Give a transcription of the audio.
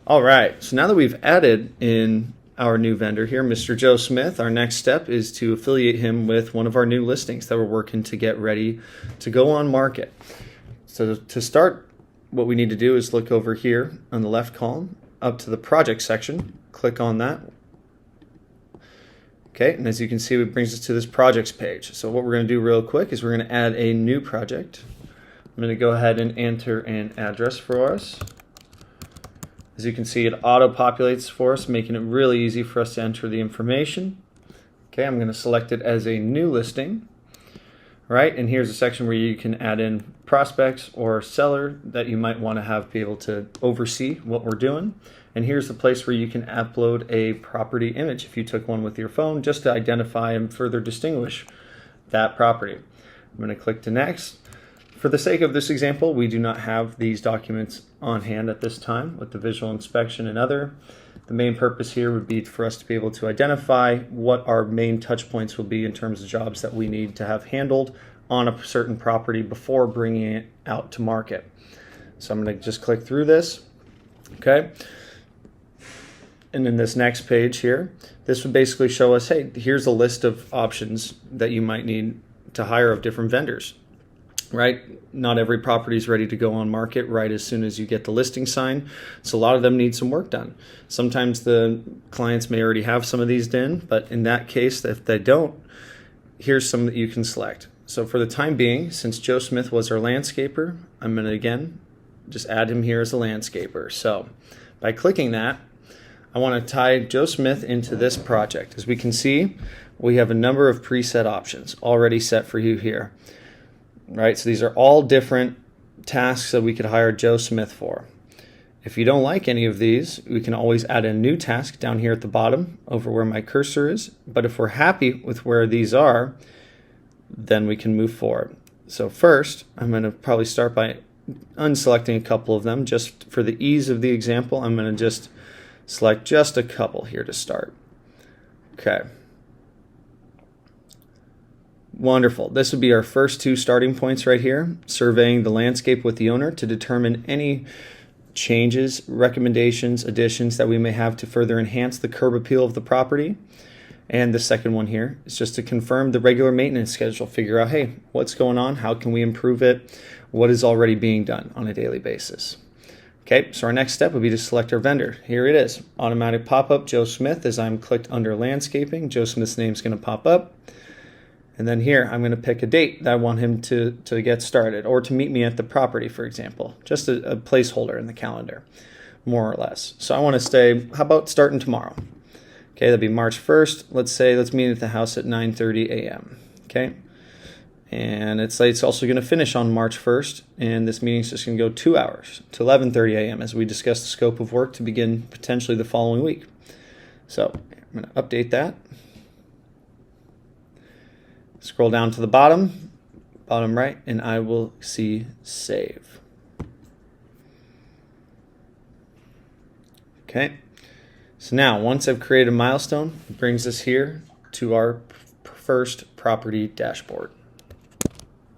All right, so now that we've added in our new vendor here, Mr. Joe Smith, our next step is to affiliate him with one of our new listings that we're working to get ready to go on market. So to start, what we need to do is look over here on the left column up to the project section, click on that. Okay, and as you can see, it brings us to this projects page. So what we're going to do real quick is we're going to add a new project. I'm going to go ahead and enter an address for us. As you can see, it auto-populates for us, making it really easy for us to enter the information. Okay, I'm going to select it as a new listing. Right, and here's a section where you can add in prospects or seller that you might want to have be able to oversee what we're doing. And here's the place where you can upload a property image if you took one with your phone, just to identify and further distinguish that property. I'm going to click to next. For the sake of this example, we do not have these documents on hand at this time with the visual inspection and other. The main purpose here would be for us to be able to identify what our main touch points will be in terms of jobs that we need to have handled on a certain property before bringing it out to market. So I'm going to just click through this. Okay. And in this next page here, this would basically show us, hey, here's a list of options that you might need to hire of different vendors. Right? Not every property is ready to go on market right as soon as you get the listing signed. So a lot of them need some work done. Sometimes the clients may already have some of these done, but in that case, if they don't, here's some that you can select. So for the time being, since Joe Smith was our landscaper, I'm going to again just add him here as a landscaper. So by clicking that, I want to tie Joe Smith into this project. As we can see, we have a number of preset options already set for you here. Right, so these are all different tasks that we could hire Joe Smith for. If you don't like any of these, we can always add a new task down here at the bottom over where my cursor is. But if we're happy with where these are, then we can move forward. So first, I'm going to probably start by unselecting a couple of them. Just for the ease of the example, I'm going to just select just a couple here to start. Okay. Wonderful. This would be our first two starting points right here, surveying the landscape with the owner to determine any changes, recommendations, additions that we may have to further enhance the curb appeal of the property. And the second one here is just to confirm the regular maintenance schedule, figure out, hey, what's going on? How can we improve it? What is already being done on a daily basis? Okay, so our next step would be to select our vendor. Here it is, automatic pop-up, Joe Smith. As I'm clicked under landscaping, Joe Smith's name is going to pop up. And then here, I'm going to pick a date that I want him to get started or to meet me at the property, for example. Just a placeholder in the calendar, more or less. So I want to say, how about starting tomorrow? Okay, that'll be March 1st. Let's meet at the house at 9:30 a.m. Okay, and it's also going to finish on March 1st, and this meeting's just going to go 2 hours to 11:30 a.m. as we discuss the scope of work to begin potentially the following week. So I'm going to update that. Scroll down to the bottom right, and I will see save. Okay, so now once I've created a milestone, it brings us here to our first property dashboard.